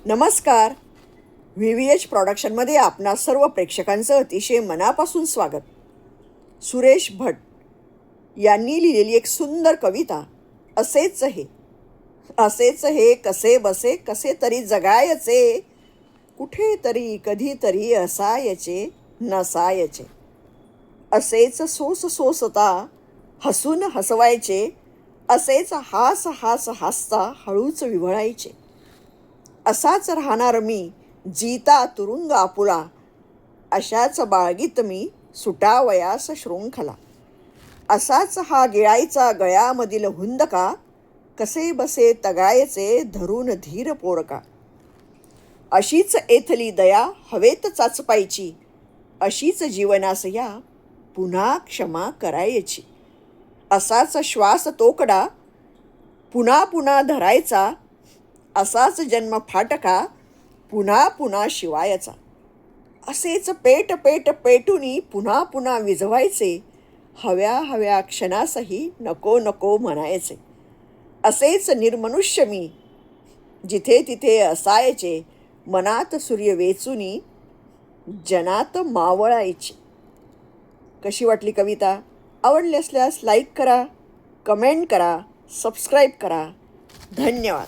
नमस्कार. VVH प्रोडक्शनमध्ये आपणा सर्व प्रेक्षकांचं अतिशय मनापासून स्वागत. सुरेश भट यांनी लिहिलेली एक सुंदर कविता. असेच हे कसे बसे कसे तरी जगायचे, कुठेतरी कधीतरी असायचे नसायचे. असेच सोसता हसून हसवायचे, असेच हास हसता हळूच विव्हळायचे. असाच राहणार मी जीता तुरुंग आपुला, अशाच बाळगीत मी सुटावयास शृंखला. असाच हा गिळायचा गळ्यामधील हुंदका, कसे बसे तगायचे धरून धीर पोरका. अशीच एथली दया हवेत चाचपायची, अशीच जीवनास या पुन्हा क्षमा करायची. असाच श्वास तोकडा पुन्हा पुन्हा धरायचा, असाच जन्म फाटका पुन्हा पुन्हा शिवायचा. असेच पेट पेटूनी पुन्हा पुन्हा विझवायचे, हव्या हव्या क्षणासही नको नको म्हणायचे. असेच निर्मनुष्य मी जिथे तिथे असायचे, मनात सूर्य वेचूनी जनात मावळायचे. कशी वाटली कविता? आवडली असल्यास लाईक करा, कमेंट करा, सबस्क्राईब करा. धन्यवाद.